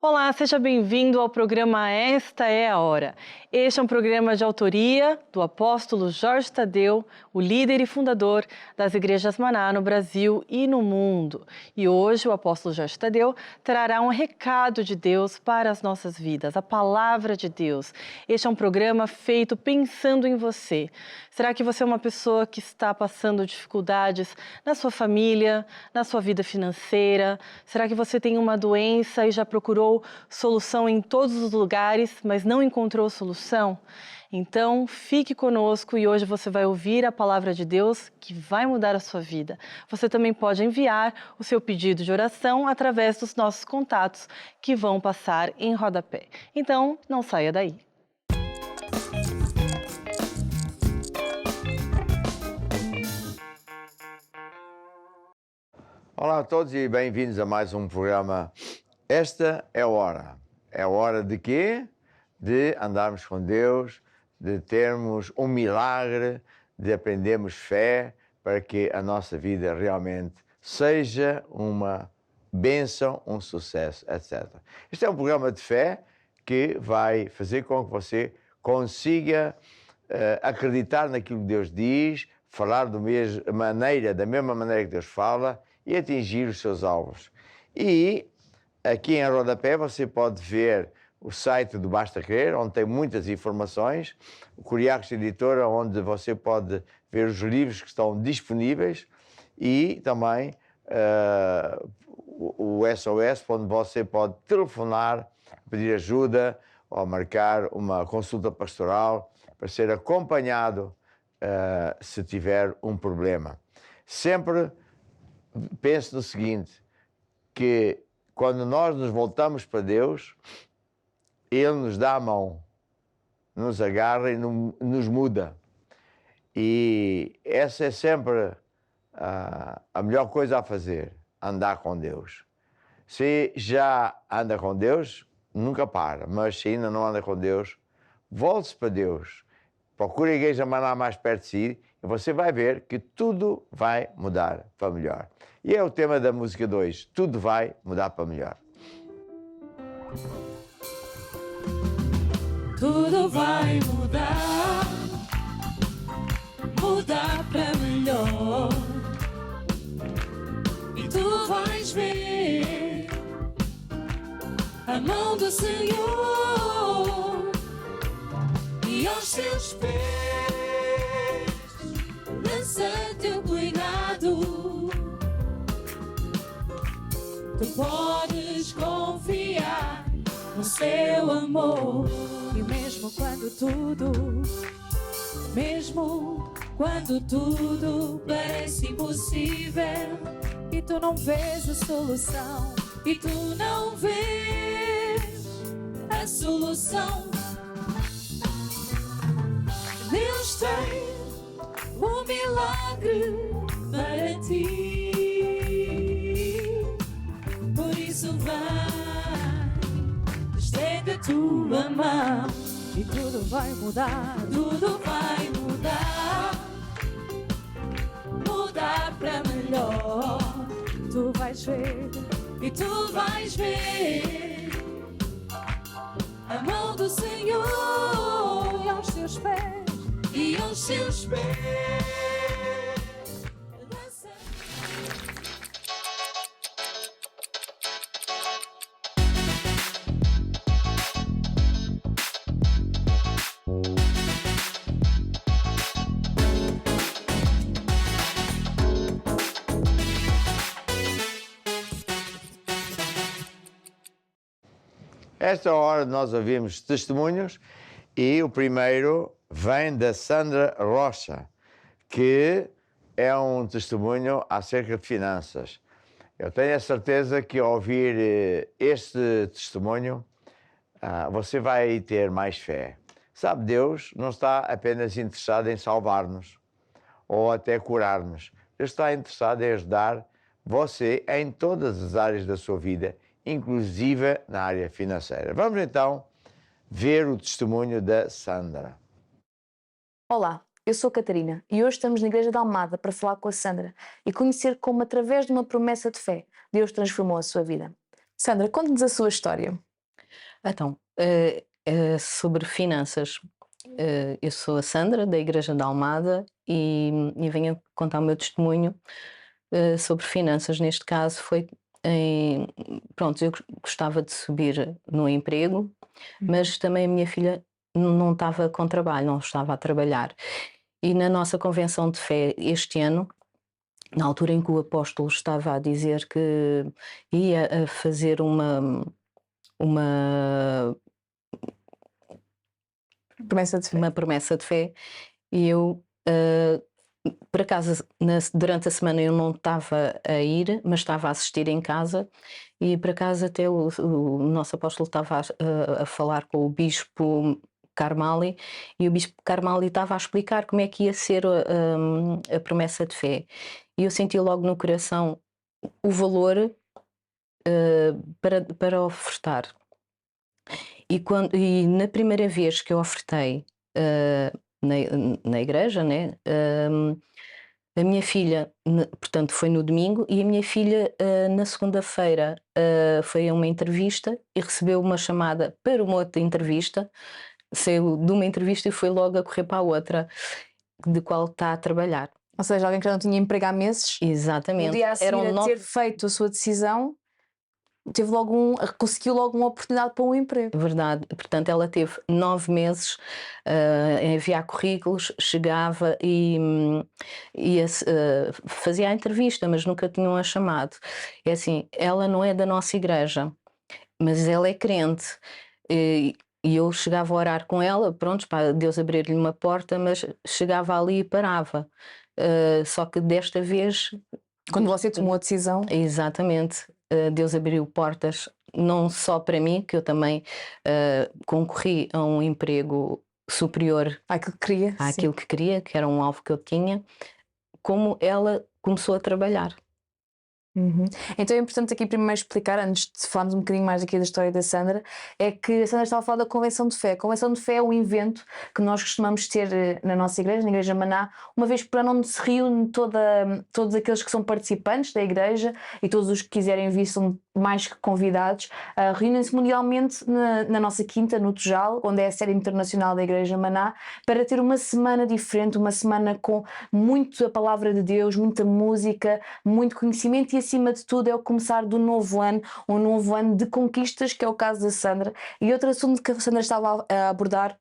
Olá, seja bem-vindo ao programa Esta é a Hora. Este é um programa de autoria do apóstolo Jorge Tadeu, o líder e fundador das Igrejas Maná no Brasil e no mundo. E hoje o apóstolo Jorge Tadeu trará um recado de Deus para as nossas vidas, a palavra de Deus. Este é um programa feito pensando em você. Será que você é uma pessoa que está passando dificuldades na sua família, na sua vida financeira? Será que você tem uma doença e já procurou solução em todos os lugares, mas não encontrou solução? Então, fique conosco e hoje você vai ouvir a palavra de Deus que vai mudar a sua vida. Você também pode enviar o seu pedido de oração através dos nossos contatos que vão passar em rodapé. Então, não saia daí. Olá a todos e bem-vindos a mais um programa. Esta é a hora. É a hora de quê? De andarmos com Deus, de termos um milagre, de aprendermos fé para que a nossa vida realmente seja uma bênção, um sucesso, etc. Este é um programa de fé que vai fazer com que você consiga acreditar naquilo que Deus diz, falar da mesma maneira que Deus fala e atingir os seus alvos. E aqui em rodapé você pode ver o site do Basta Crer, onde tem muitas informações, o Curiacos Editora, onde você pode ver os livros que estão disponíveis, e também o SOS, onde você pode telefonar, pedir ajuda ou marcar uma consulta pastoral para ser acompanhado se tiver um problema. Sempre pense no seguinte, que quando nós nos voltamos para Deus, Ele nos dá a mão, nos agarra e nos muda. E essa é sempre a melhor coisa a fazer, andar com Deus. Se já anda com Deus, nunca para, mas se ainda não anda com Deus, volte-se para Deus. Procure a Igreja Maná mais perto de si e você vai ver que tudo vai mudar para melhor. E é o tema da música 2, tudo vai mudar para melhor. Tudo vai mudar, mudar para melhor. E tu vais ver a mão do Senhor e aos seus pés lança teu cuidado. Tu podes confiar no seu amor. E mesmo quando tudo parece impossível e tu não vês a solução, e tu não vês a solução, Deus tem um milagre para ti. Por isso vai, estende a tua mão e tudo vai mudar, tudo vai mudar, mudar para melhor. Tu vais ver e tu vais ver a mão do Senhor e aos seus pés, e aos seus pés. Esta hora nós ouvimos testemunhos e o primeiro vem da Sandra Rocha, que é um testemunho acerca de finanças. Eu tenho a certeza que ao ouvir este testemunho você vai ter mais fé. Sabe, Deus não está apenas interessado em salvar-nos ou até curar-nos. Deus está interessado em ajudar você em todas as áreas da sua vida, inclusive na área financeira. Vamos então ver o testemunho da Sandra. Olá, eu sou a Catarina e hoje estamos na Igreja de Almada para falar com a Sandra e conhecer como, através de uma promessa de fé, Deus transformou a sua vida. Sandra, conte-nos a sua história. Então, sobre finanças, eu sou a Sandra, da Igreja da Almada, e venho contar o meu testemunho sobre finanças. Neste caso foi pronto, eu gostava de subir no emprego, mas também a minha filha não estava com trabalho, não estava a trabalhar. E na nossa convenção de fé este ano, na altura em que o apóstolo estava a dizer que ia a fazer uma Promessa de fé. uma promessa de fé, e eu, por acaso, durante a semana eu não estava a ir, mas estava a assistir em casa, e por acaso até o nosso apóstolo estava a falar com o bispo Carmali, e o bispo Carmali estava a explicar como é que ia ser a promessa de fé. E eu senti logo no coração o valor para ofertar. E na primeira vez que eu ofertei na igreja, né, a minha filha, portanto foi no domingo, e a minha filha na segunda-feira foi a uma entrevista e recebeu uma chamada para uma outra entrevista, saiu de uma entrevista e foi logo a correr para a outra, de qual está a trabalhar. Ou seja, alguém que já não tinha emprego há meses, Exatamente. no dia a seguir Eram a 9 ter feito a sua decisão, conseguiu logo uma oportunidade para um emprego. Verdade, portanto ela teve 9 meses a enviar currículos, chegava e fazia a entrevista, mas nunca tinham a chamado. É assim, ela não é da nossa igreja, mas ela é crente. E eu chegava a orar com ela, pronto, para Deus abrir-lhe uma porta, mas chegava ali e parava. Só que desta vez... Quando você tomou a decisão... Exatamente. Deus abriu portas não só para mim, que eu também concorri a um emprego superior àquilo que queria, que era um alvo que eu tinha, como ela começou a trabalhar. Então é importante aqui primeiro explicar, antes de falarmos um bocadinho mais aqui da história da Sandra, é que a Sandra estava a falar da Convenção de Fé. A Convenção de Fé é um evento que nós costumamos ter na nossa igreja, na Igreja Maná, uma vez por ano, onde se reúne todos aqueles que são participantes da igreja, e todos os que quiserem vir são mais que convidados, reúnem-se mundialmente na nossa quinta, no Tujal, onde é a sede internacional da Igreja Maná, para ter uma semana diferente, uma semana com muito a palavra de Deus, muita música, muito conhecimento, e acima de tudo é o começar do novo ano, um novo ano de conquistas, que é o caso da Sandra. E outro assunto que a Sandra estava a abordar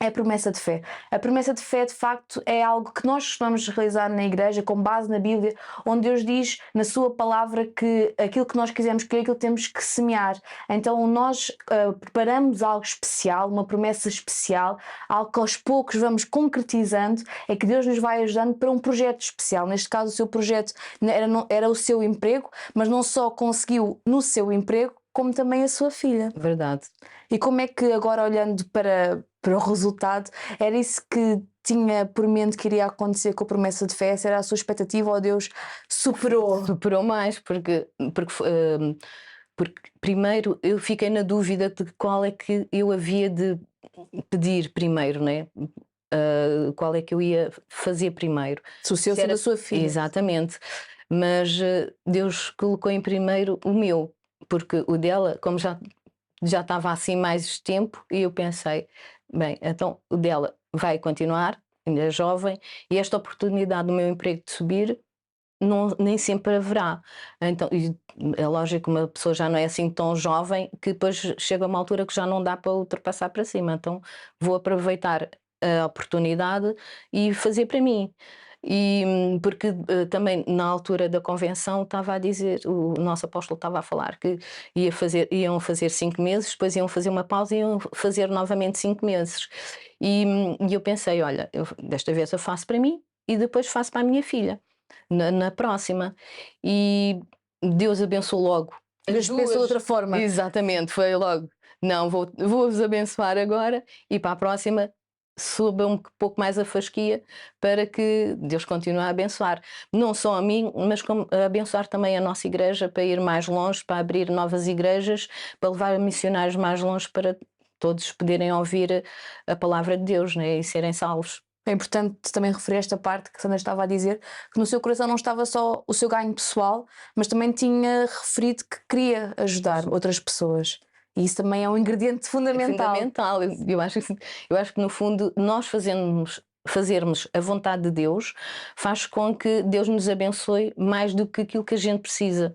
é a promessa de fé. A promessa de fé, de facto, é algo que nós costumamos realizar na igreja, com base na Bíblia, onde Deus diz na sua palavra que aquilo que nós quisermos colher, aquilo que temos que semear. Então nós preparamos algo especial, uma promessa especial, algo que aos poucos vamos concretizando, é que Deus nos vai ajudando para um projeto especial. Neste caso, o seu projeto era o seu emprego, mas não só conseguiu no seu emprego, como também a sua filha. Verdade. E como é que agora, olhando para o resultado, era isso que tinha por mente que iria acontecer com a promessa de fé? Essa era a sua expectativa, ou Deus superou? Superou mais, porque primeiro eu fiquei na dúvida de qual é que eu havia de pedir primeiro, né? Qual é que eu ia fazer primeiro. Se o seu ou da sua filha. Exatamente. Mas Deus colocou em primeiro o meu, porque o dela, como já estava assim mais tempo, e eu pensei, bem, então o dela vai continuar, ainda é jovem, e esta oportunidade do meu emprego de subir nem sempre haverá. Então, é lógico que uma pessoa já não é assim tão jovem, que depois chega a uma altura que já não dá para ultrapassar para cima. Então vou aproveitar a oportunidade e fazer para mim. E porque também na altura da convenção estava a dizer, o nosso apóstolo estava a falar que iam fazer 5 meses, depois iam fazer uma pausa e iam fazer novamente 5 meses. E eu pensei, olha, desta vez eu faço para mim e depois faço para a minha filha, na próxima. E Deus abençoou logo. Deus pensou de outra forma. Exatamente, foi logo. Não, vou-vos abençoar agora, e para a próxima suba um pouco mais a fasquia, para que Deus continue a abençoar. Não só a mim, mas a abençoar também a nossa igreja, para ir mais longe, para abrir novas igrejas, para levar missionários mais longe, para todos poderem ouvir a palavra de Deus, né, e serem salvos. É importante também referir esta parte que a Sandra estava a dizer, que no seu coração não estava só o seu ganho pessoal, mas também tinha referido que queria ajudar outras pessoas. E isso também é um ingrediente É fundamental. fundamental. Eu acho que no fundo nós fazermos a vontade de Deus faz com que Deus nos abençoe mais do que aquilo que a gente precisa.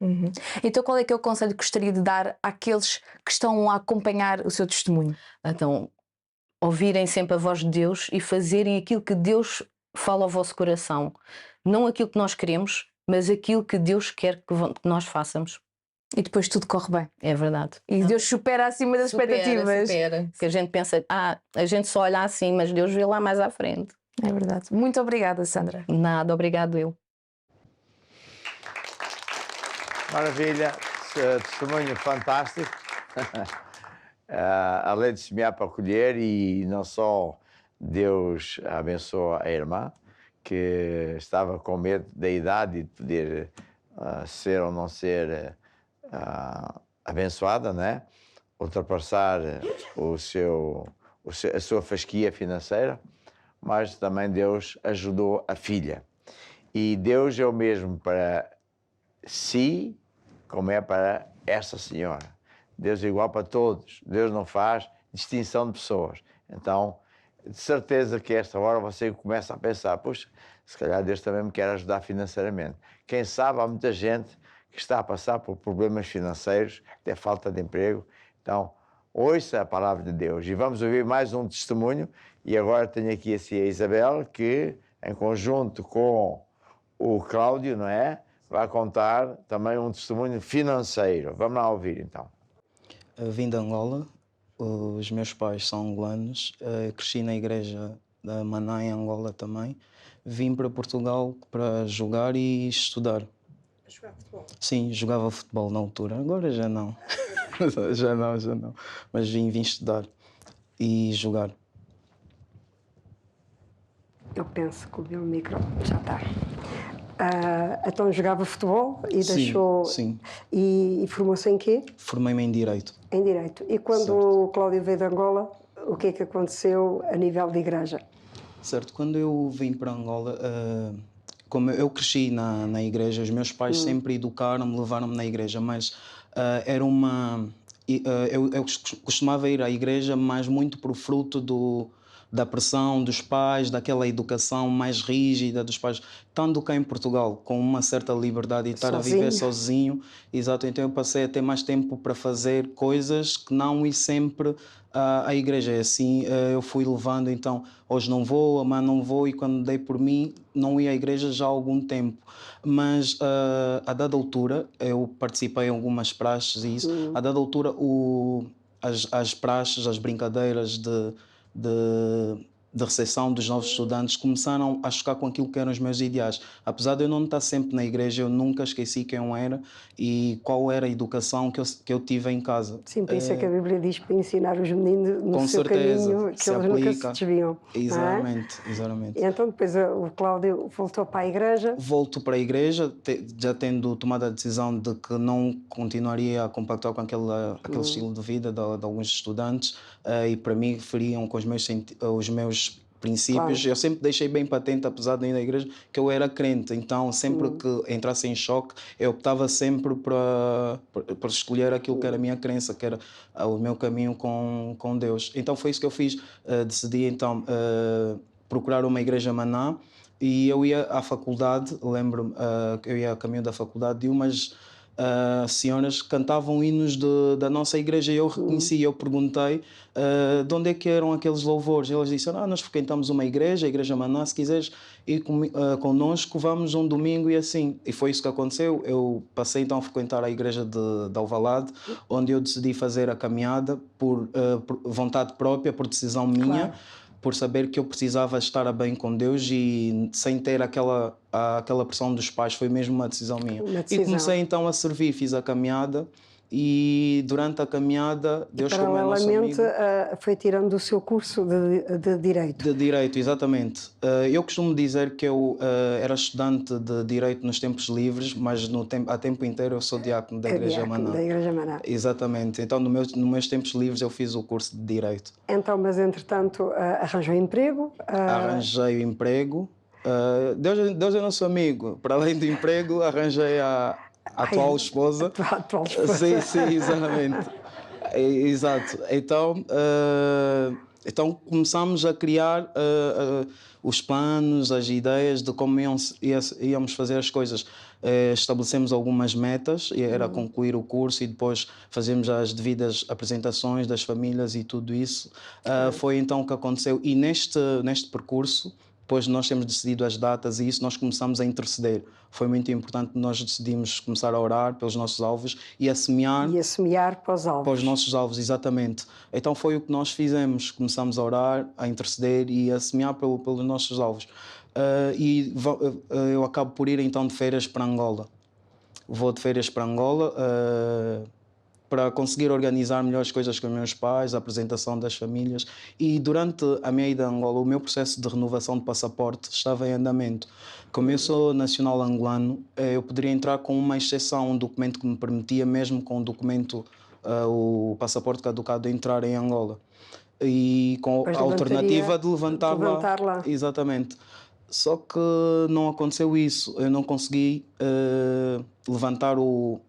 Uhum. Então qual é que é o conselho que gostaria de dar àqueles que estão a acompanhar o seu testemunho? Então, ouvirem sempre a voz de Deus e fazerem aquilo que Deus fala ao vosso coração. Não aquilo que nós queremos, mas aquilo que Deus quer que nós façamos. E depois tudo corre bem. É verdade. E Deus supera acima das expectativas. Supera. Que a gente pensa, a gente só olha assim, mas Deus vê lá mais à frente. É verdade. Muito obrigada, Sandra. Nada, obrigado eu. Maravilha, testemunho fantástico. Além de semear para colher, e não só Deus abençoa a irmã, que estava com medo da idade e de poder ser ou não ser abençoada, né? Ultrapassar a sua fasquia financeira, mas também Deus ajudou a filha. E Deus é o mesmo para si como é para esta senhora. Deus é igual para todos. Deus não faz distinção de pessoas. Então, de certeza que a esta hora você começa a pensar, puxa, se calhar Deus também me quer ajudar financeiramente. Quem sabe, há muita gente que está a passar por problemas financeiros, até falta de emprego. Então, ouça a palavra de Deus. E vamos ouvir mais um testemunho. E agora tenho aqui assim, a Isabel, que em conjunto com o Cláudio, não é? Vai contar também um testemunho financeiro. Vamos lá ouvir então. Vim de Angola, os meus pais são angolanos, cresci na igreja da Maná em Angola também. Vim para Portugal para jogar e estudar. Jogar futebol? Sim, jogava futebol na altura, agora já não. já não. Mas vim estudar e jogar. Eu penso que o meu micro já está. Então jogava futebol e Sim, deixou. sim. E formou-se em quê? Formei-me em Direito. Em Direito. E quando Certo. o Cláudio veio de Angola, o que é que aconteceu a nível de igreja? Certo, quando eu vim para Angola, como eu cresci na igreja, os meus pais sempre educaram-me, levaram-me na igreja, mas era uma... eu costumava ir à igreja, mas muito por fruto da pressão dos pais, daquela educação mais rígida dos pais, estando cá em Portugal, com uma certa liberdade e estar a viver sozinho. Exato, então eu passei a ter mais tempo para fazer coisas que não ir sempre à igreja. E assim eu fui levando, então hoje não vou, amanhã não vou, e quando dei por mim não ia à igreja já há algum tempo. Mas a dada altura, eu participei em algumas praxes e isso, a dada altura as praxes, as brincadeiras de recepção dos novos estudantes começaram a chocar com aquilo que eram os meus ideais. Apesar de eu não estar sempre na igreja, eu nunca esqueci quem eu era e qual era a educação que eu tive em casa. Sim, por isso é que a Bíblia diz para ensinar os meninos no Com seu certeza, caminho, que se eles nunca se aplica. desviam. Exatamente, não é? exatamente. E então depois o Cláudio voltou para a igreja. Volto para a igreja, já tendo tomado a decisão de que não continuaria a compactuar com aquele estilo de vida de alguns estudantes, e para mim feriam com os meus princípios. Claro. Eu sempre deixei bem patente, apesar de ir na igreja, que eu era crente. Então, sempre que entrasse em choque, eu optava sempre para escolher aquilo que era a minha crença, que era o meu caminho com Deus. Então, foi isso que eu fiz. Decidi, então, procurar uma igreja Maná, e eu ia à faculdade. Lembro-me que eu ia a caminho da faculdade e umas senhoras cantavam hinos da nossa igreja, e eu reconheci. Eu perguntei de onde é que eram aqueles louvores. Elas disseram, nós frequentamos uma igreja, a igreja Maná, se quiseres ir connosco, vamos um domingo. E assim, e foi isso que aconteceu. Eu passei então a frequentar a igreja de Alvalade, onde eu decidi fazer a caminhada por vontade própria, por decisão minha. Claro. Por saber que eu precisava estar a bem com Deus e sem ter aquela pressão dos pais. Foi mesmo uma decisão minha. E comecei então a servir, fiz a caminhada, e durante a caminhada Deus, como é nosso amigo... Paralelamente foi tirando o seu curso de Direito. De Direito, exatamente. Eu costumo dizer que eu era estudante de Direito nos tempos livres, mas a tempo inteiro eu sou diácono da Igreja Maná. Da Igreja Maná. Exatamente. Então, nos meus tempos livres eu fiz o curso de Direito. Então, mas entretanto arranjou emprego? Arranjei o emprego. Deus é nosso amigo. Para além do emprego, arranjei a atual esposa. A atual esposa. Sim, exatamente. Exato. Então começámos a criar os planos, as ideias de como íamos fazer as coisas. Estabelecemos algumas metas, e era concluir o curso e depois fazermos as devidas apresentações das famílias e tudo isso. Foi então o que aconteceu. E neste percurso, depois nós temos decidido as datas e isso, nós começamos a interceder. Foi muito importante, nós decidimos começar a orar pelos nossos alvos e a semear. E a semear para os alvos. Para os nossos alvos, exatamente. Então foi o que nós fizemos. Começamos a orar, a interceder e a semear pelos nossos alvos. Eu acabo por ir então de férias para Angola. Vou de férias para Angola para conseguir organizar melhor as coisas com os meus pais, a apresentação das famílias. E durante a minha ida a Angola, o meu processo de renovação de passaporte estava em andamento. Como eu sou nacional angolano, eu poderia entrar com uma exceção, um documento que me permitia, mesmo com o documento, o passaporte caducado, entrar em Angola. E com a alternativa de levantar lá. Exatamente. Só que não aconteceu isso. Eu não consegui levantar o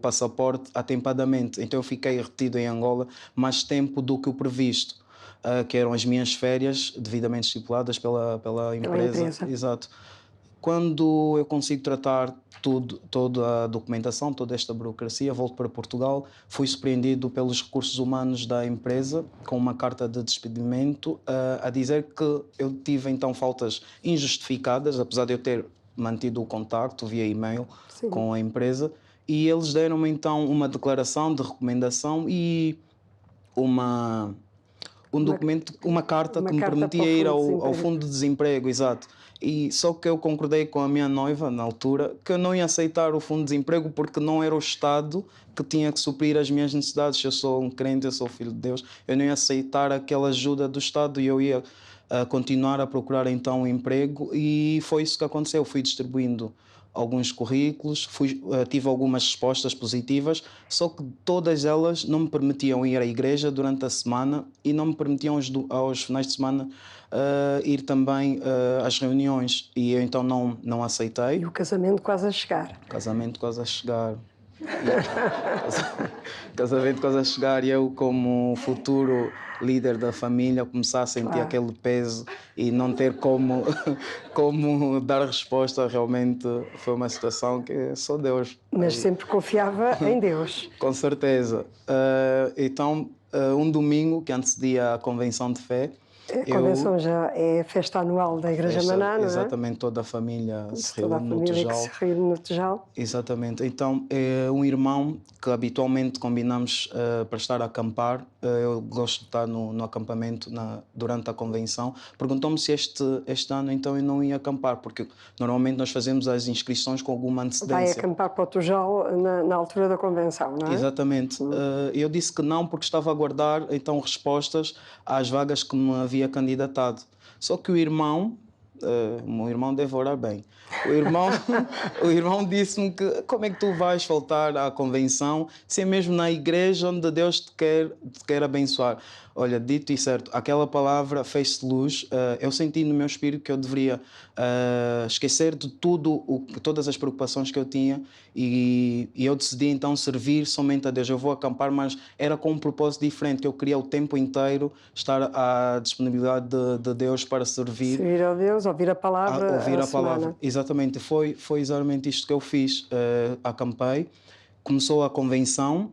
passaporte atempadamente. Então eu fiquei retido em Angola mais tempo do que o previsto, que eram as minhas férias devidamente estipuladas pela empresa. Exato. Quando eu consigo tratar toda a documentação, toda esta burocracia, volto para Portugal, fui surpreendido pelos recursos humanos da empresa com uma carta de despedimento a dizer que eu tive então faltas injustificadas, apesar de eu ter mantido o contacto via e-mail com a empresa, e eles deram-me então uma declaração de recomendação e uma carta que me permitia ir ao Fundo de Desemprego, exato. E só que eu concordei com a minha noiva na altura que eu não ia aceitar o Fundo de Desemprego porque não era o Estado que tinha que suprir as minhas necessidades. Eu sou um crente, eu sou filho de Deus, eu não ia aceitar aquela ajuda do Estado e eu ia continuar a procurar então um emprego, e foi isso que aconteceu. Fui distribuindo alguns currículos, tive algumas respostas positivas, só que todas elas não me permitiam ir à igreja durante a semana e não me permitiam aos finais de semana ir também às reuniões, e eu então não aceitei. E o casamento quase a chegar. Casamento quase a chegar. Casamento quase a chegar, e eu, como futuro líder da família, começar a sentir aquele peso e não ter como dar resposta. Realmente foi uma situação que só Deus. Mas sempre confiava em Deus. Com certeza. Então, um domingo que antecedia a convenção de fé, a convenção já é a festa anual da Igreja Maná, não é? Exatamente, toda a família se reúne no família Tejal. Que se reúne no Tejal. Exatamente. Então, um irmão que habitualmente combinamos para estar a acampar, eu gosto de estar no acampamento durante a convenção, perguntou-me se este ano então eu não ia acampar, porque normalmente nós fazemos as inscrições com alguma antecedência. Vai acampar para o Tejal na altura da convenção, não é? Exatamente. Eu disse que não, porque estava a aguardar então respostas às vagas que me havia candidatado. Só que o meu irmão deve orar bem. O irmão disse-me que como é que tu vais faltar à convenção se é mesmo na igreja onde Deus te quer abençoar? Olha, dito e certo, aquela palavra fez-se luz. Eu senti no meu espírito que eu deveria esquecer de todas as preocupações que eu tinha, e eu decidi então servir somente a Deus. Eu vou acampar, mas era com um propósito diferente, que eu queria o tempo inteiro estar à disponibilidade de Deus para servir. Servir a Deus, ouvir a palavra. Ouvir a palavra, exatamente. Foi exatamente isto que eu fiz. Acampei, começou a convenção.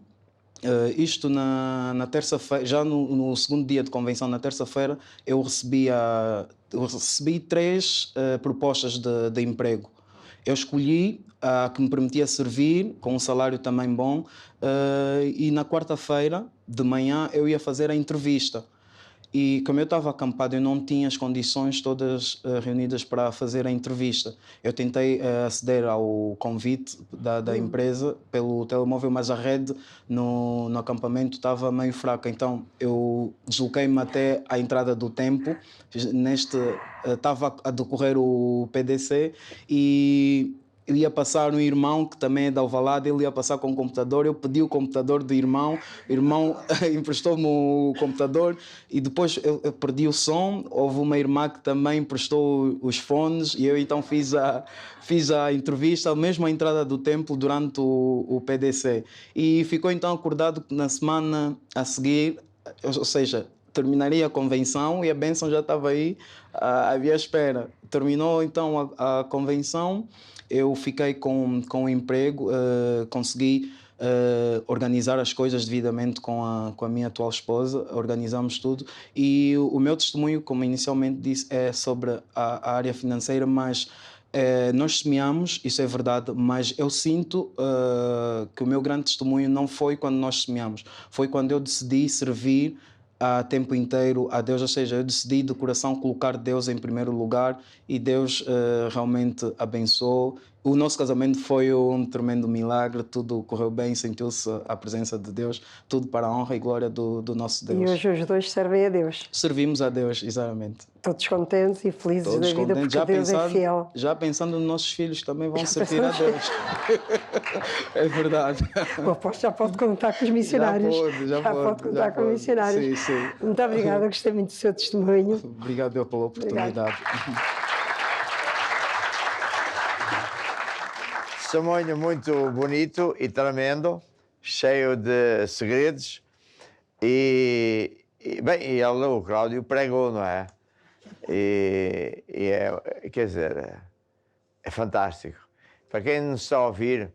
Isto na terça-feira, já no segundo dia de convenção, na terça-feira, eu recebi 3 propostas de emprego. Eu escolhi a que me permitia servir, com um salário também bom, e na quarta-feira de manhã eu ia fazer a entrevista. E como eu estava acampado, eu não tinha as condições todas reunidas para fazer a entrevista. Eu tentei aceder ao convite da empresa pelo telemóvel, mas a rede no acampamento estava meio fraca. Então eu desloquei-me até à entrada do tempo. Estava a decorrer o PDC e eu ia passar um irmão que também é da Alvalade, ele ia passar com o computador, eu pedi o computador do irmão, o irmão emprestou-me o computador e depois eu perdi o som, houve uma irmã que também emprestou os fones e eu então fiz a entrevista mesmo à entrada do templo durante o PDC e ficou então acordado que na semana a seguir, ou seja, terminaria a convenção e a bênção já estava aí, havia espera. Terminou então a convenção, eu fiquei com o emprego, consegui organizar as coisas devidamente com a minha atual esposa, organizamos tudo e o meu testemunho, como inicialmente disse, é sobre a área financeira, mas nós semeamos, isso é verdade, mas eu sinto que o meu grande testemunho não foi quando nós semeamos, foi quando eu decidi servir a tempo inteiro a Deus, ou seja, eu decidi de coração colocar Deus em primeiro lugar e Deus realmente abençoou. O nosso casamento foi um tremendo milagre, tudo correu bem, sentiu-se a presença de Deus, tudo para a honra e glória do nosso Deus. E hoje os dois servem a Deus. Servimos a Deus, exatamente. Todos contentes e felizes Todos da vida contentes, porque Deus é fiel. já pensando nos nossos filhos também vão servir a Deus. É verdade. O apóstolo já pode contar com os missionários. Já pode contar com os missionários. Sim, sim. Muito obrigada, gostei muito do seu testemunho. Obrigado eu pela oportunidade. Testemunho muito bonito e tremendo, cheio de segredos. Bem, o Cláudio pregou, não é? Quer dizer, é fantástico. Para quem nos está a ouvir,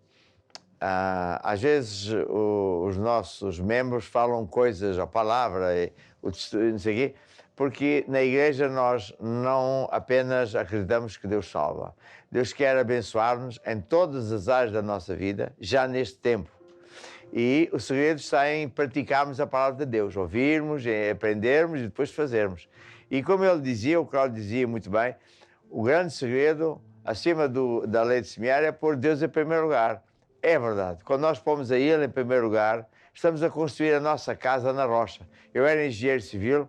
às vezes os nossos membros falam coisas, a palavra, o testemunho, não sei o quê, porque na igreja nós não apenas acreditamos que Deus salva. Deus quer abençoar-nos em todas as áreas da nossa vida, já neste tempo. E o segredo está em praticarmos a palavra de Deus, ouvirmos, aprendermos e depois fazermos. E como ele dizia, o Cláudio dizia muito bem, o grande segredo, acima da lei de semear, é pôr Deus em primeiro lugar. É verdade. Quando nós pomos a Ele em primeiro lugar, estamos a construir a nossa casa na rocha. Eu era engenheiro civil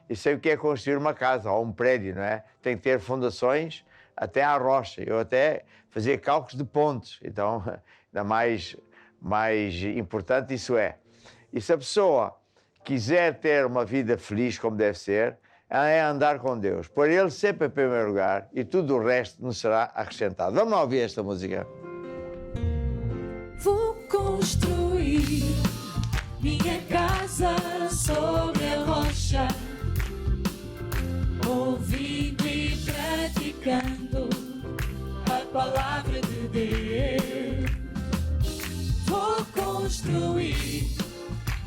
e sei o que é construir uma casa ou um prédio, não é? Tem que ter fundações até à rocha. Eu até fazia cálculos de pontos. Então, ainda mais importante isso é. E se a pessoa quiser ter uma vida feliz como deve ser, é andar com Deus. Pôr Ele sempre em primeiro lugar e tudo o resto nos será acrescentado. Vamos lá ouvir esta música. Vou construir minha casa sobre a rocha, ouvindo e praticando a palavra de Deus. Vou construir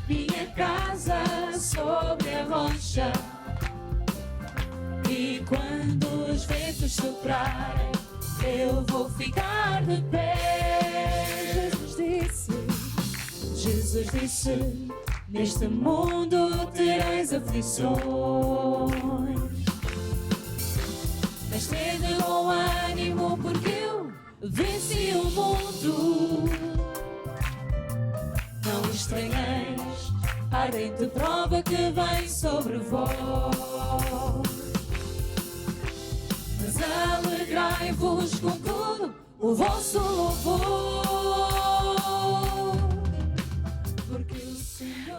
minha casa sobre a rocha, e quando os ventos soprarem, eu vou ficar de pé. Jesus disse, neste mundo tereis aflições, mas tende bom ânimo, porque eu venci o mundo. Não estranheis a ardente prova que vem sobre vós, mas alegrai-vos com todo o vosso louvor.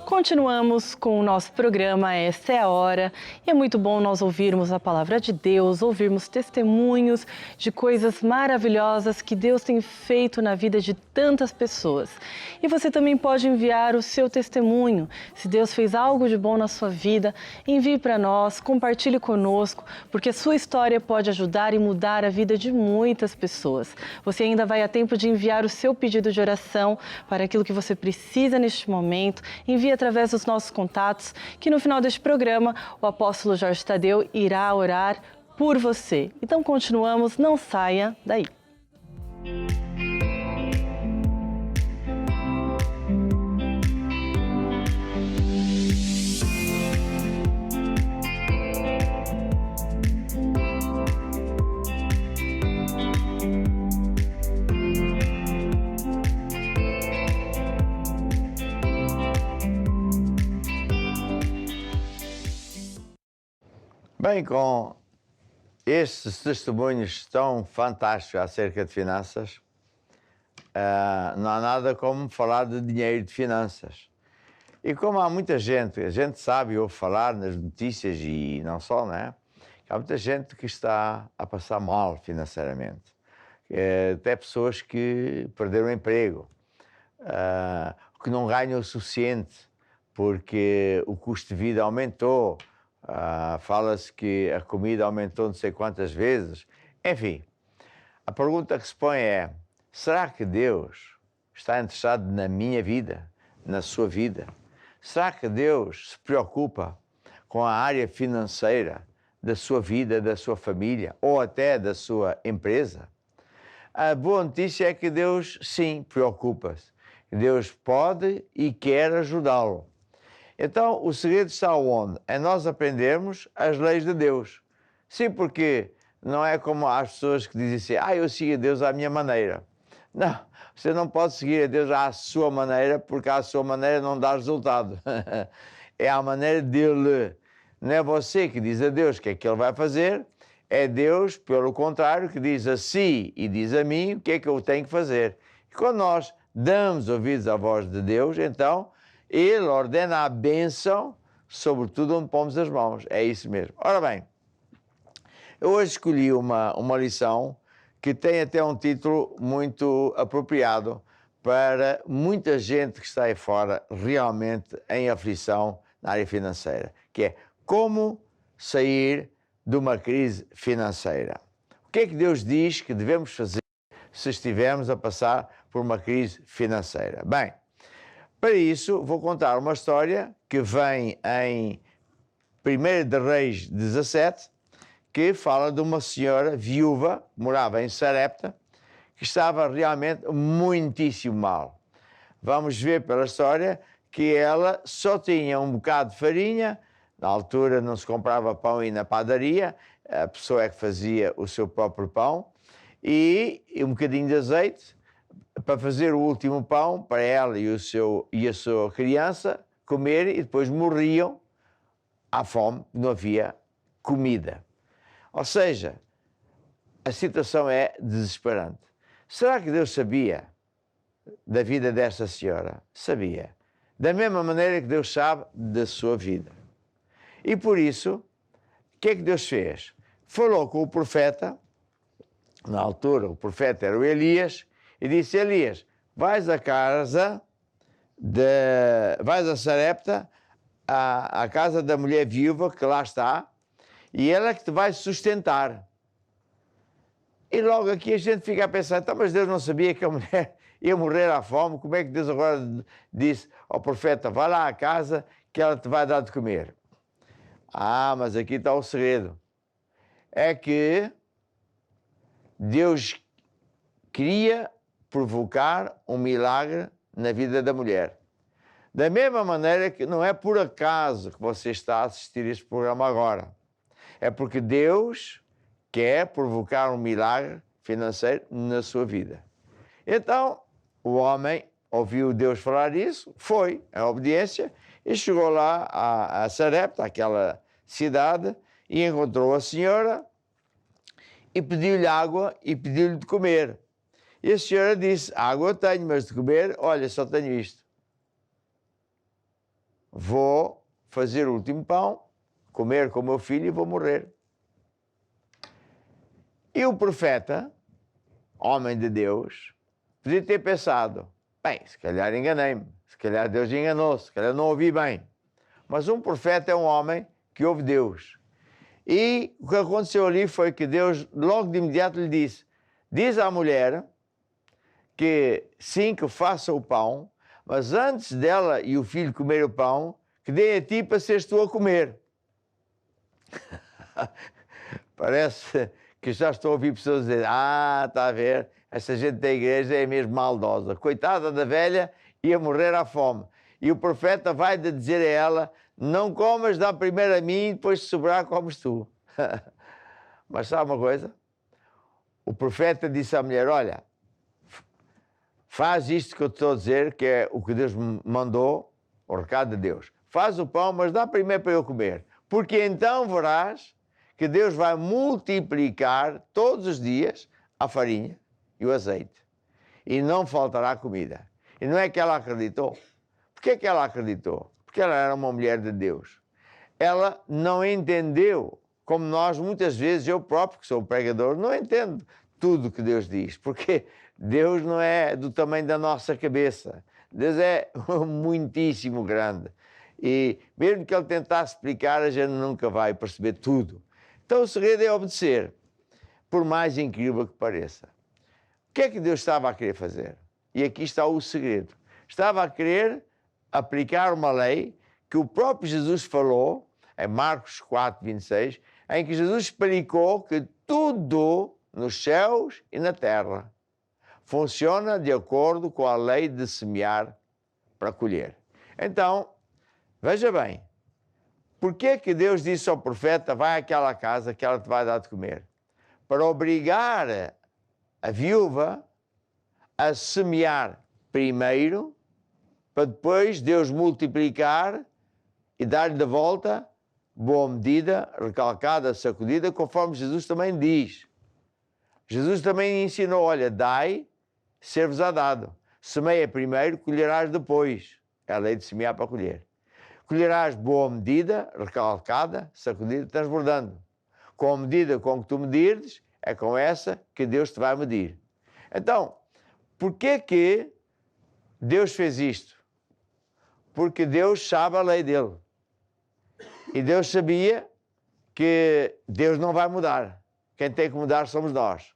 Continuamos com o nosso programa Esta é a Hora, e é muito bom nós ouvirmos a palavra de Deus, ouvirmos testemunhos de coisas maravilhosas que Deus tem feito na vida de tantas pessoas. E você também pode enviar o seu testemunho. Se Deus fez algo de bom na sua vida, envie para nós, compartilhe conosco, porque a sua história pode ajudar e mudar a vida de muitas pessoas. Você ainda vai a tempo de enviar o seu pedido de oração para aquilo que você precisa neste momento. Envie através dos nossos contatos, que no final deste programa o apóstolo Jorge Tadeu irá orar por você. Então continuamos, não saia daí. Bem, com estes testemunhos tão fantásticos acerca de finanças, não há nada como falar de dinheiro, de finanças. E como há muita gente, a gente sabe, ouve falar nas notícias e não só, né? Há muita gente que está a passar mal financeiramente. Até pessoas que perderam o emprego, que não ganham o suficiente porque o custo de vida aumentou, fala-se que a comida aumentou não sei quantas vezes. Enfim, a pergunta que se põe é: será que Deus está interessado na minha vida, na sua vida? Será que Deus se preocupa com a área financeira da sua vida, da sua família ou até da sua empresa? A boa notícia é que Deus, sim, preocupa-se. Deus pode e quer ajudá-lo. Então, o segredo está onde? É nós aprendermos as leis de Deus. Sim, porque não é como as pessoas que dizem assim: eu sigo a Deus à minha maneira. Não, você não pode seguir a Deus à sua maneira, porque à sua maneira não dá resultado. É a maneira dele. Não é você que diz a Deus o que é que ele vai fazer, é Deus, pelo contrário, que diz a si e diz a mim o que é que eu tenho que fazer. E quando nós damos ouvidos à voz de Deus, então ele ordena a bênção sobre tudo onde pomos as mãos. É isso mesmo. Ora bem, eu hoje escolhi uma lição que tem até um título muito apropriado para muita gente que está aí fora realmente em aflição na área financeira, que é como sair de uma crise financeira. O que é que Deus diz que devemos fazer se estivermos a passar por uma crise financeira? Bem, para isso vou contar uma história que vem em 1 de Reis 17, que fala de uma senhora viúva, que morava em Sarepta, que estava realmente muitíssimo mal. Vamos ver pela história que ela só tinha um bocado de farinha, na altura não se comprava pão aí na padaria, a pessoa é que fazia o seu próprio pão, e um bocadinho de azeite para fazer o último pão para ela e a sua criança comer, e depois morriam à fome, não havia comida. Ou seja, a situação é desesperante. Será que Deus sabia da vida desta senhora? Sabia. Da mesma maneira que Deus sabe da sua vida. E por isso, o que é que Deus fez? Falou com o profeta, na altura o profeta era o Elias, e disse: Elias, vais a Sarepta, à casa da mulher viúva que lá está, e ela é que te vai sustentar. E logo aqui a gente fica a pensar: então, mas Deus não sabia que a mulher ia morrer à fome? Como é que Deus agora disse ao profeta: vai lá à casa que ela te vai dar de comer? Mas aqui está o segredo. É que Deus queria provocar um milagre na vida da mulher. Da mesma maneira que não é por acaso que você está a assistir este programa agora. É porque Deus quer provocar um milagre financeiro na sua vida. Então, o homem ouviu Deus falar isso, foi em obediência e chegou lá a Sarepta, aquela cidade, e encontrou a senhora e pediu-lhe água e pediu-lhe de comer. E a senhora disse: água eu tenho, mas de comer, olha, só tenho isto. Vou fazer o último pão, comer com o meu filho e vou morrer. E o profeta, homem de Deus, podia ter pensado: bem, se calhar enganei-me, se calhar Deus enganou-se, se calhar não ouvi bem. Mas um profeta é um homem que ouve Deus. E o que aconteceu ali foi que Deus logo de imediato lhe disse: diz à mulher que sim, que faça o pão, mas antes dela e o filho comer o pão, que dê a ti para seres tu a comer. Parece que já estou a ouvir pessoas dizer: está a ver, essa gente da igreja é mesmo maldosa. Coitada da velha, ia morrer à fome. E o profeta vai dizer a ela: não comas, dá primeiro a mim e depois se sobrar comes tu. Mas sabe uma coisa? O profeta disse à mulher: olha, faz isto que eu te estou a dizer, que é o que Deus me mandou, o recado de Deus. Faz o pão, mas dá primeiro para eu comer. Porque então verás que Deus vai multiplicar todos os dias a farinha e o azeite. e não faltará comida. E não é que ela acreditou. Por que é que ela acreditou? Porque ela era uma mulher de Deus. Ela não entendeu, como nós muitas vezes, eu próprio que sou pregador, não entendo tudo o que Deus diz, porque Deus não é do tamanho da nossa cabeça. Deus é muitíssimo grande. E mesmo que Ele tentasse explicar, a gente nunca vai perceber tudo. Então o segredo é obedecer, por mais incrível que pareça. O que é que Deus estava a querer fazer? E aqui está o segredo. Estava a querer aplicar uma lei que o próprio Jesus falou, em Marcos 4, 26, em que Jesus explicou que tudo nos céus e na terra funciona de acordo com a lei de semear para colher. Então, veja bem, por que que Deus disse ao profeta, vai àquela casa que ela te vai dar de comer? Para obrigar a viúva a semear primeiro, para depois Deus multiplicar e dar-lhe de volta boa medida, recalcada, sacudida, conforme Jesus também diz. Jesus também ensinou, olha, dai, ser-vos-á dado. Semeia primeiro, colherás depois. É a lei de semear para colher. Colherás boa medida, recalcada, sacudida, transbordando. Com a medida com que tu medires, é com essa que Deus te vai medir. Então, porquê que Deus fez isto? Porque Deus sabe a lei dele. E Deus sabia que Deus não vai mudar. Quem tem que mudar somos nós.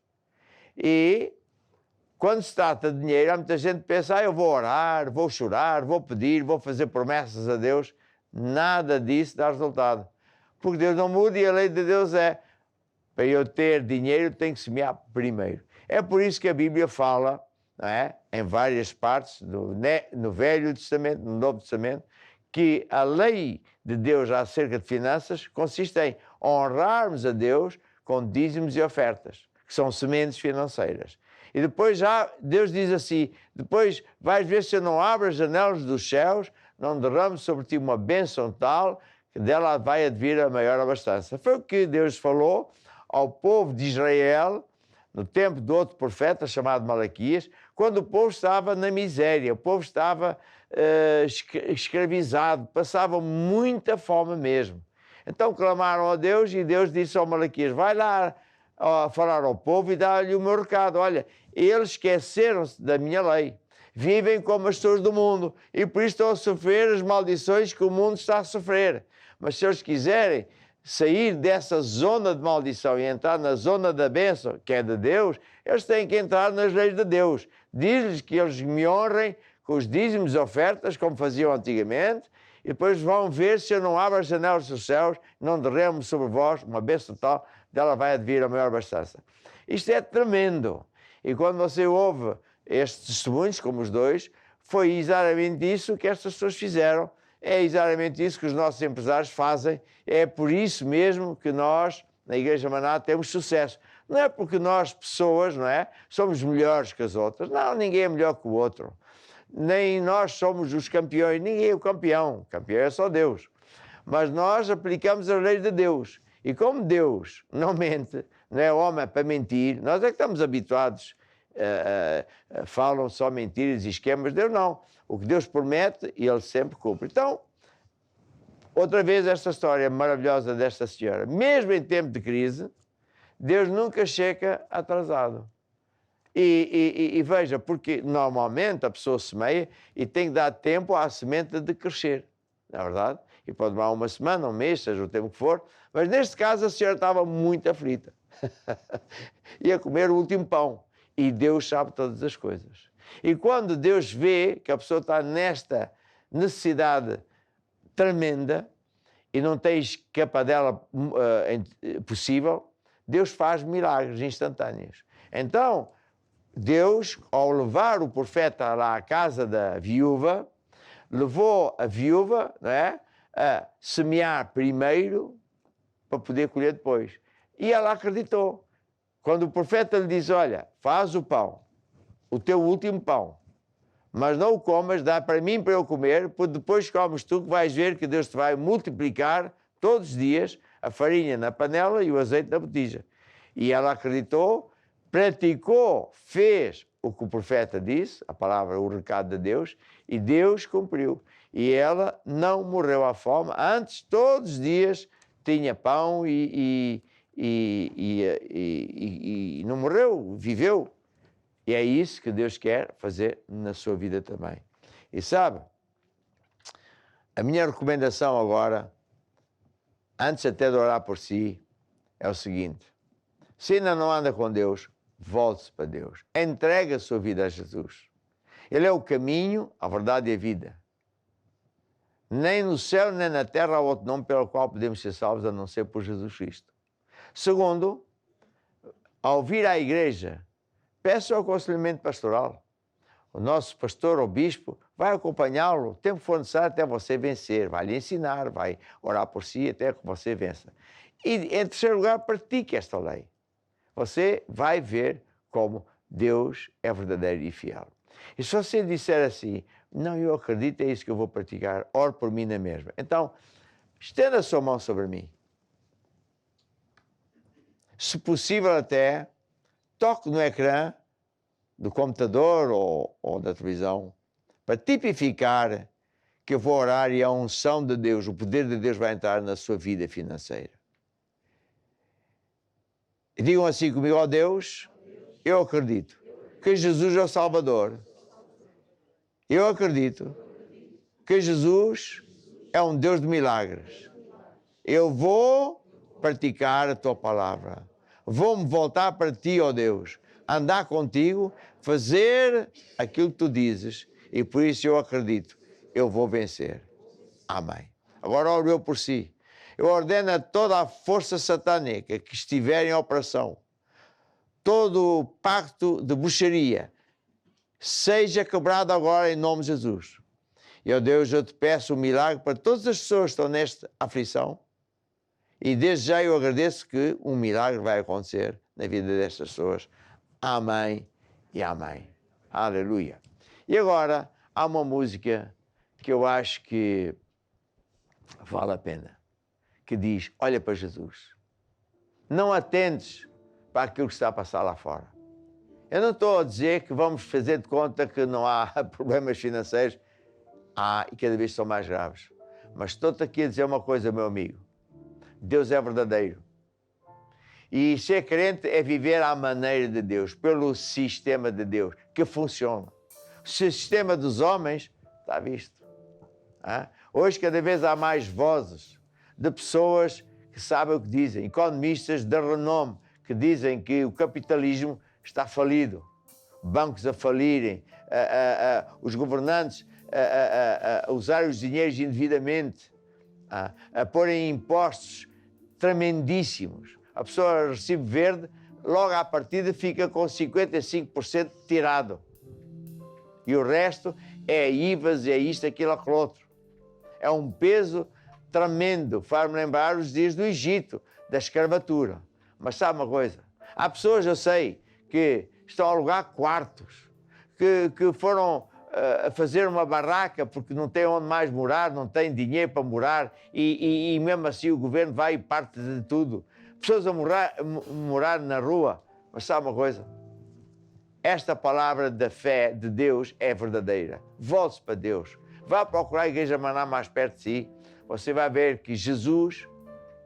E quando se trata de dinheiro, há muita gente que pensa, eu vou orar, vou chorar, vou pedir, vou fazer promessas a Deus. Nada disso dá resultado. Porque Deus não muda e a lei de Deus é, para eu ter dinheiro, tenho que semear primeiro. É por isso que a Bíblia fala, não é? Em várias partes, no Velho Testamento, no Novo Testamento, que a lei de Deus acerca de finanças consiste em honrarmos a Deus com dízimos e ofertas, que são sementes financeiras. E depois já Deus diz assim, depois vais ver se eu não abro as janelas dos céus, não derramo sobre ti uma bênção tal, que dela vai advir a maior abastança. Foi o que Deus falou ao povo de Israel, no tempo de outro profeta chamado Malaquias, quando o povo estava na miséria, o povo estava escravizado, passava muita fome mesmo. Então clamaram a Deus e Deus disse ao Malaquias, vai lá falar ao povo e dá-lhe o meu recado. Olha, eles esqueceram-se da minha lei, vivem como as pessoas do mundo e por isso estão a sofrer as maldições que o mundo está a sofrer. Mas se eles quiserem sair dessa zona de maldição e entrar na zona da bênção, que é de Deus, eles têm que entrar nas leis de Deus. Diz-lhes que eles me honrem com os dízimos e ofertas, como faziam antigamente, e depois vão ver se eu não abro as janelas dos céus, não derramo sobre vós uma bênção tal, dela vai advir a maior abastança. Isto é tremendo. E quando você ouve estes testemunhos, como os dois, foi exatamente isso que estas pessoas fizeram. É exatamente isso que os nossos empresários fazem. É por isso mesmo que nós, na Igreja Maná, temos sucesso. Não é porque nós, pessoas, não é, somos melhores que as outras. Não, ninguém é melhor que o outro. Nem nós somos os campeões. Ninguém é o campeão. O campeão é só Deus. Mas nós aplicamos as leis de Deus. E como Deus não mente, não é homem para mentir, nós é que estamos habituados, falam só mentiras e esquemas. Deus não. O que Deus promete, Ele sempre cumpre. Então, outra vez esta história maravilhosa desta senhora. Mesmo em tempo de crise, Deus nunca chega atrasado. E veja, porque normalmente a pessoa semeia e tem que dar tempo à semente de crescer, não é verdade? E pode demorar uma semana, um mês, seja o tempo que for, mas neste caso a senhora estava muito aflita. Ia comer o último pão. E Deus sabe todas as coisas. E quando Deus vê que a pessoa está nesta necessidade tremenda e não tem escapadela possível, Deus faz milagres instantâneos. Então, Deus, ao levar o profeta lá à casa da viúva, levou a viúva, não é, a semear primeiro para poder colher depois. E ela acreditou. Quando o profeta lhe diz, olha, faz o pão, o teu último pão, mas não o comas, dá para mim para eu comer, porque depois comes tu que vais ver que Deus te vai multiplicar todos os dias a farinha na panela e o azeite na botija. E ela acreditou, praticou, fez o que o profeta disse, a palavra, o recado de Deus, e Deus cumpriu. E ela não morreu à fome, antes todos os dias tinha pão e não morreu, viveu. E é isso que Deus quer fazer na sua vida também. E sabe, a minha recomendação agora, antes até de orar por si, é o seguinte: se ainda não anda com Deus, volte-se para Deus. Entregue a sua vida a Jesus. Ele é o caminho, a verdade e a vida. Nem no céu, nem na terra há outro nome pelo qual podemos ser salvos a não ser por Jesus Cristo. Segundo, ao vir à igreja, peça o aconselhamento pastoral. O nosso pastor ou bispo vai acompanhá-lo o tempo que for necessário até você vencer. Vai lhe ensinar, vai orar por si até que você vença. E, em terceiro lugar, pratique esta lei. Você vai ver como Deus é verdadeiro e fiel. E se você disser assim, não, eu acredito, é isso que eu vou praticar, ore por mim na mesma. Então, estenda a sua mão sobre mim. Se possível até, toque no ecrã do computador ou da televisão, para tipificar que eu vou orar e a unção de Deus, o poder de Deus vai entrar na sua vida financeira. E digam assim comigo: ó Deus, eu acredito que Jesus é o Salvador. Eu acredito que Jesus é um Deus de milagres. Eu vou praticar a tua palavra. Vou-me voltar para ti, ó Deus, andar contigo, fazer aquilo que tu dizes, e por isso eu acredito, eu vou vencer. Amém. Agora oro eu por si. Eu ordeno a toda a força satânica que estiver em operação, todo o pacto de bruxaria, seja quebrado agora em nome de Jesus. E, ó Deus, eu te peço um milagre para todas as pessoas que estão nesta aflição, e desde já eu agradeço que um milagre vai acontecer na vida destas pessoas. Amém e amém. Aleluia. E agora há uma música que eu acho que vale a pena, que diz: olha para Jesus. Não atentes para aquilo que está a passar lá fora. Eu não estou a dizer que vamos fazer de conta que não há problemas financeiros. Há, e cada vez são mais graves. Mas estou-te aqui a dizer uma coisa, meu amigo. Deus é verdadeiro. E ser crente é viver à maneira de Deus, pelo sistema de Deus, que funciona. O sistema dos homens está visto. Hoje cada vez há mais vozes de pessoas que sabem o que dizem, economistas de renome, que dizem que o capitalismo está falido, bancos a falirem, os governantes a usarem os dinheiros indevidamente, a porem impostos tremendíssimos. A pessoa recebe verde, logo à partida fica com 55% tirado. E o resto é IVAs, é isto, aquilo, aquilo outro. É um peso tremendo, faz-me lembrar os dias do Egito, da escravatura. Mas sabe uma coisa? Há pessoas, eu sei, que estão a alugar quartos, que foram a fazer uma barraca porque não têm onde mais morar, não têm dinheiro para morar e mesmo assim o governo vai e parte de tudo. Pessoas a morar na rua. Mas sabe uma coisa? Esta palavra da fé de Deus é verdadeira. Volte-se para Deus. Vá procurar a Igreja Maná mais perto de si. Você vai ver que Jesus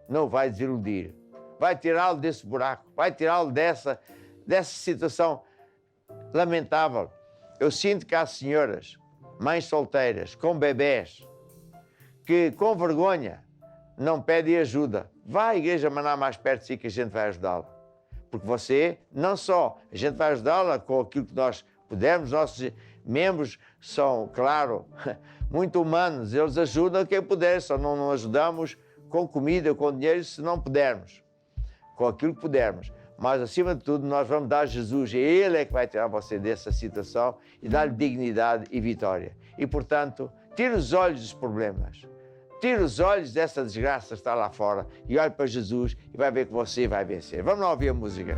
não vai desiludir. Vai tirá-lo desse buraco. Vai tirá-lo dessa situação lamentável. Eu sinto que há senhoras, mães solteiras, com bebés, que com vergonha não pedem ajuda. Vá à Igreja Maná mais perto de si que a gente vai ajudá-la. Porque você, não só, a gente vai ajudá-la com aquilo que nós pudermos, nossos membros são, claro, muito humanos, eles ajudam quem puder, só não ajudamos com comida, com dinheiro, se não pudermos, com aquilo que pudermos. Mas, acima de tudo, nós vamos dar a Jesus, e Ele é que vai tirar você dessa situação e dar-lhe dignidade e vitória. E, portanto, tire os olhos dos problemas. Tire os olhos dessa desgraça que está lá fora e olhe para Jesus e vai ver que você vai vencer. Vamos lá ouvir a música.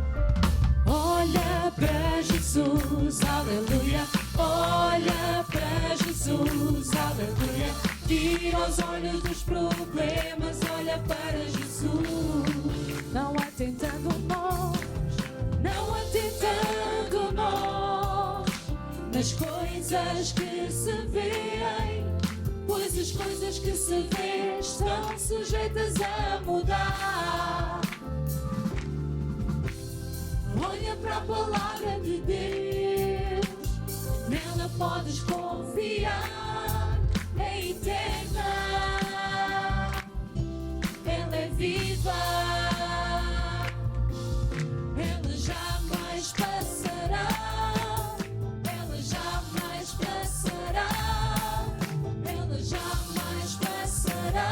Olha para Jesus, aleluia. Olha para Jesus, aleluia. Tira os olhos dos problemas, olha para Jesus. Não atentando nós, não atentando nós. nas coisas que se veem, pois as coisas que se vêem estão sujeitas a mudar. Olha para a palavra de Deus, nela podes confiar, é eterna, ela é viva, ela jamais passará, ela jamais passará, ela jamais passará.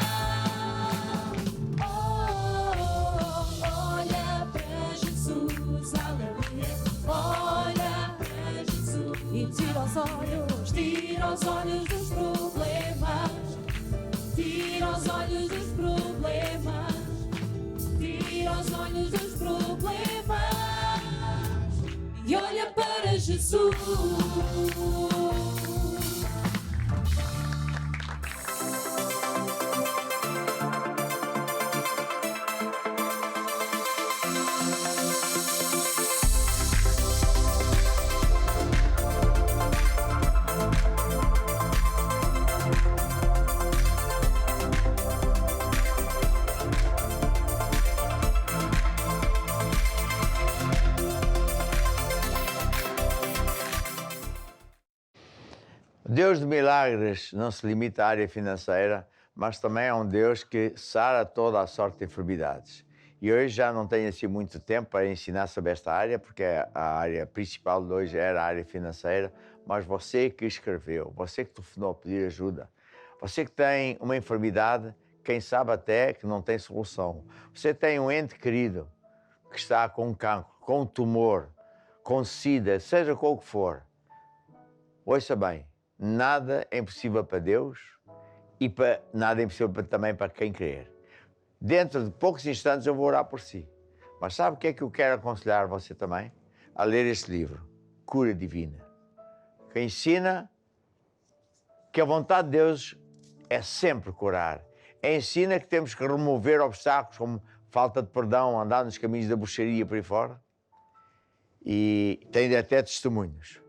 Olha para Jesus, aleluia, olha para Jesus e tira os olhos dos problemas, tira os olhos dos problemas, tira os olhos dos problemas e olha para Jesus. Deus de milagres não se limita à área financeira, mas também é um Deus que sara toda a sorte de enfermidades. E hoje já não tenho assim muito tempo para ensinar sobre esta área, porque a área principal de hoje era a área financeira, mas você que escreveu, você que telefonou a pedir ajuda, você que tem uma enfermidade, quem sabe até que não tem solução, você tem um ente querido que está com cancro, com tumor, com sida, seja qual que for, ouça bem, nada é impossível para Deus e nada é impossível também para quem crer. Dentro de poucos instantes eu vou orar por si. Mas sabe o que é que eu quero aconselhar você também? A ler este livro, Cura Divina, que ensina que a vontade de Deus é sempre curar. Ensina que temos que remover obstáculos como falta de perdão, andar nos caminhos da bruxaria por aí fora. E tem até testemunhos.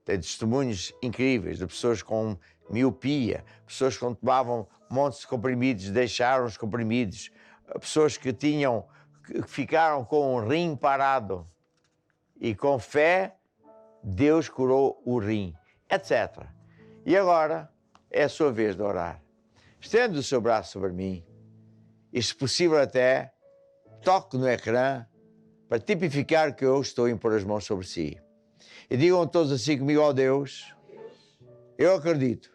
Tem testemunhos incríveis de pessoas com miopia, pessoas que tomavam montes de comprimidos, deixaram os comprimidos, pessoas que ficaram com um rim parado e com fé Deus curou o rim, etc. E agora é a sua vez de orar. Estende o seu braço sobre mim e, se possível até, toque no ecrã para tipificar que eu estou a impor as mãos sobre si. E digam todos assim comigo: ó Deus, eu acredito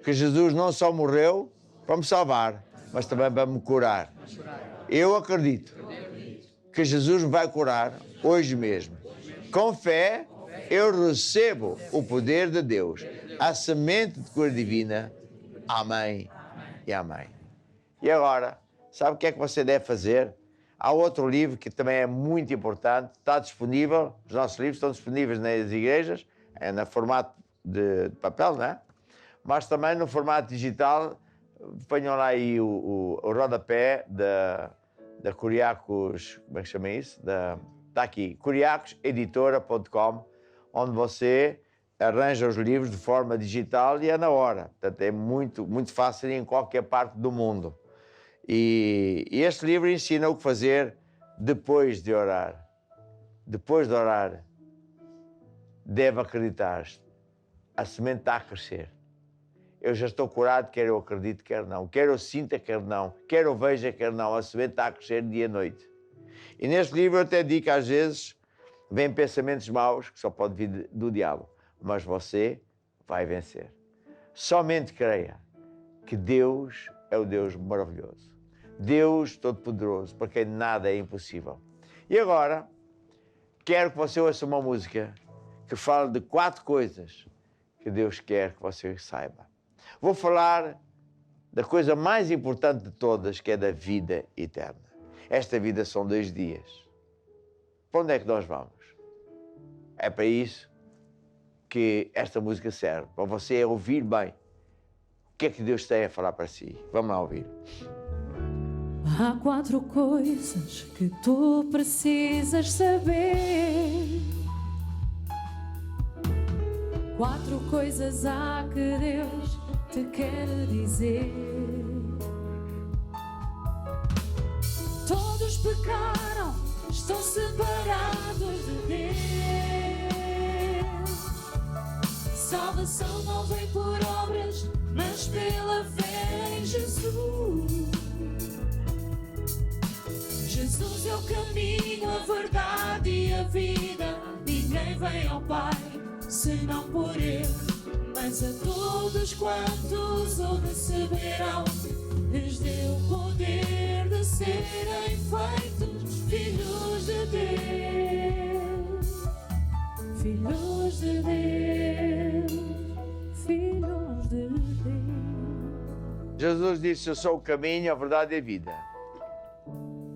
que Jesus não só morreu para me salvar, mas também para me curar. Eu acredito que Jesus me vai curar hoje mesmo. Com fé, eu recebo o poder de Deus, a semente de cura divina. Amém e amém. E agora, sabe o que é que você deve fazer? Há outro livro que também é muito importante, está disponível, os nossos livros estão disponíveis nas igrejas, é no formato de papel, não é? Mas também no formato digital. Ponham lá aí o rodapé da Curiacos, como é que chama isso? Está aqui, curiacoseditora.com, onde você arranja os livros de forma digital e é na hora. Portanto, é muito, muito fácil em qualquer parte do mundo. E este livro ensina o que fazer depois de orar. Depois de orar, deve acreditar. A semente está a crescer. Eu já estou curado, quer eu acredite, quer não. Quer eu sinta, quer não. Quer eu veja, quer não. A semente está a crescer dia e noite. E neste livro eu até digo que às vezes vêm pensamentos maus, que só pode vir do diabo. Mas você vai vencer. Somente creia que Deus é o Deus maravilhoso. Deus Todo-Poderoso, para quem nada é impossível. E agora, quero que você ouça uma música que fala de 4 coisas que Deus quer que você saiba. Vou falar da coisa mais importante de todas, que é da vida eterna. Esta vida são 2 dias. Para onde é que nós vamos? É para isso que esta música serve, para você ouvir bem o que é que Deus tem a falar para si. Vamos lá ouvir. Há 4 coisas que tu precisas saber. 4 coisas há que Deus te quer dizer. Todos pecaram, estão separados de Deus. Salvação não vem por obras, mas pela fé em Jesus. Jesus é o caminho, a verdade e a vida. Ninguém vem ao Pai senão por Ele. Mas a todos quantos o receberão, lhes deu o poder de serem feitos filhos de Deus. Filhos de Deus. Filhos de Deus. Jesus disse: eu sou o caminho, a verdade e a vida.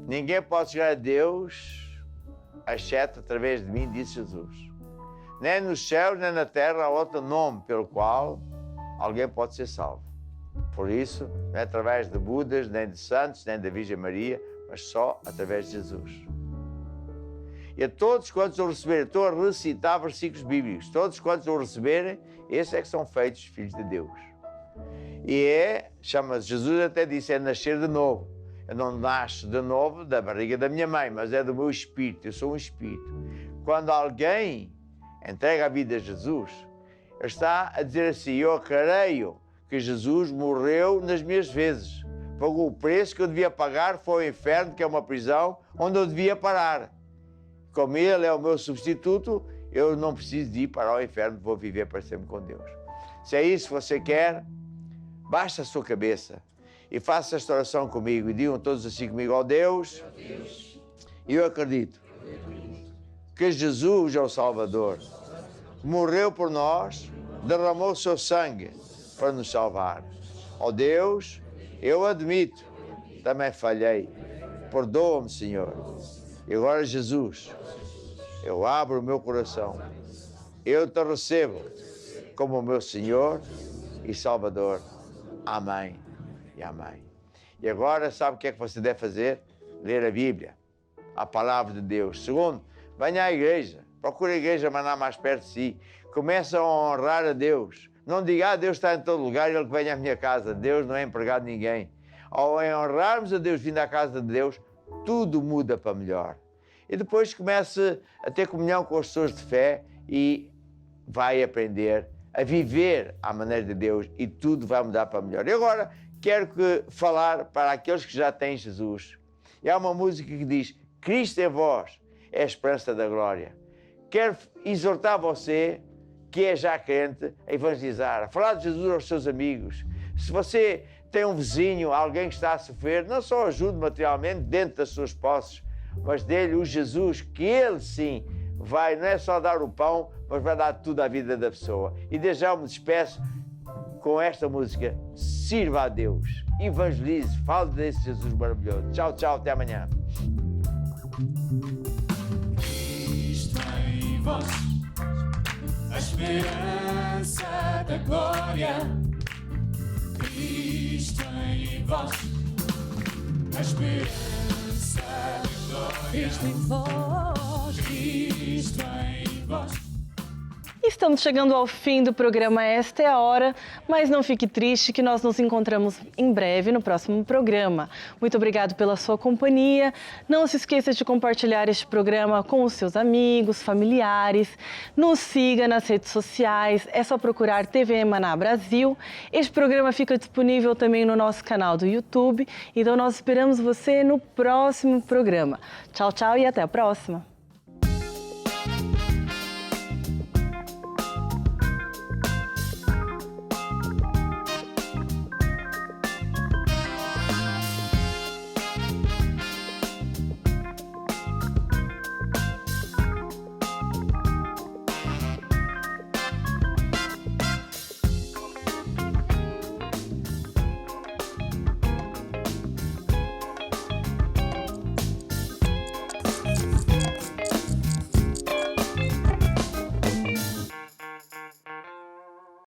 Ninguém pode chegar a Deus exceto através de mim, disse Jesus. Nem nos céus, nem na terra há outro nome pelo qual alguém pode ser salvo. Por isso, não é através de Budas, nem de santos, nem da Virgem Maria, mas só através de Jesus. E a todos quantos o receberem, estou a recitar versículos bíblicos, todos quantos o receberem, esses é que são feitos filhos de Deus. E chama-se, Jesus até disse, é nascer de novo. Eu não nasço de novo da barriga da minha mãe, mas é do meu espírito, eu sou um espírito. Quando alguém entrega a vida a Jesus, ele está a dizer assim: eu creio que Jesus morreu nas minhas vezes, pagou o preço que eu devia pagar, foi ao inferno, que é uma prisão, onde eu devia parar. Como ele é o meu substituto, eu não preciso de ir para o inferno, vou viver para sempre com Deus. Se é isso que você quer, baixe a sua cabeça e faça esta oração comigo e digam todos assim comigo: ó Deus, eu acredito que Jesus é o Salvador, morreu por nós, derramou o seu sangue para nos salvar. Ó Deus, eu admito, também falhei, perdoa-me, Senhor. E agora, Jesus, eu abro o meu coração, eu te recebo como o meu Senhor e Salvador. Amém e amém. E agora, sabe o que é que você deve fazer? Ler a Bíblia, a palavra de Deus. Segundo, venha à igreja, procure a igreja mandar mais perto de si, comece a honrar a Deus. Não diga: Deus está em todo lugar, Ele que vem à minha casa. Deus não é empregado de ninguém. Ao honrarmos a Deus, vindo à casa de Deus, tudo muda para melhor. E depois comece a ter comunhão com as pessoas de fé e vai aprender a viver à maneira de Deus e tudo vai mudar para melhor. E agora quero falar para aqueles que já têm Jesus. E há uma música que diz: Cristo em vós é a esperança da glória. Quero exortar você, que é já crente, a evangelizar, a falar de Jesus aos seus amigos. Se você tem um vizinho, alguém que está a sofrer, não só ajude materialmente dentro das suas posses, mas dê-lhe o Jesus, que Ele sim vai, não é só dar o pão, mas vai dar tudo à vida da pessoa. E desde já eu me despeço com esta música: sirva a Deus, evangelize, fale desse Jesus maravilhoso. Tchau, tchau, até amanhã. Cristo em vós, a esperança da glória. Cristo em vós, a esperança da glória. Cristo em vós, Cristo em vós. Estamos chegando ao fim do programa Esta é a Hora, mas não fique triste que nós nos encontramos em breve no próximo programa. Muito obrigado pela sua companhia. Não se esqueça de compartilhar este programa com os seus amigos, familiares. Nos siga nas redes sociais, é só procurar TV Maná Brasil. Este programa fica disponível também no nosso canal do YouTube. Então nós esperamos você no próximo programa. Tchau, tchau e até a próxima.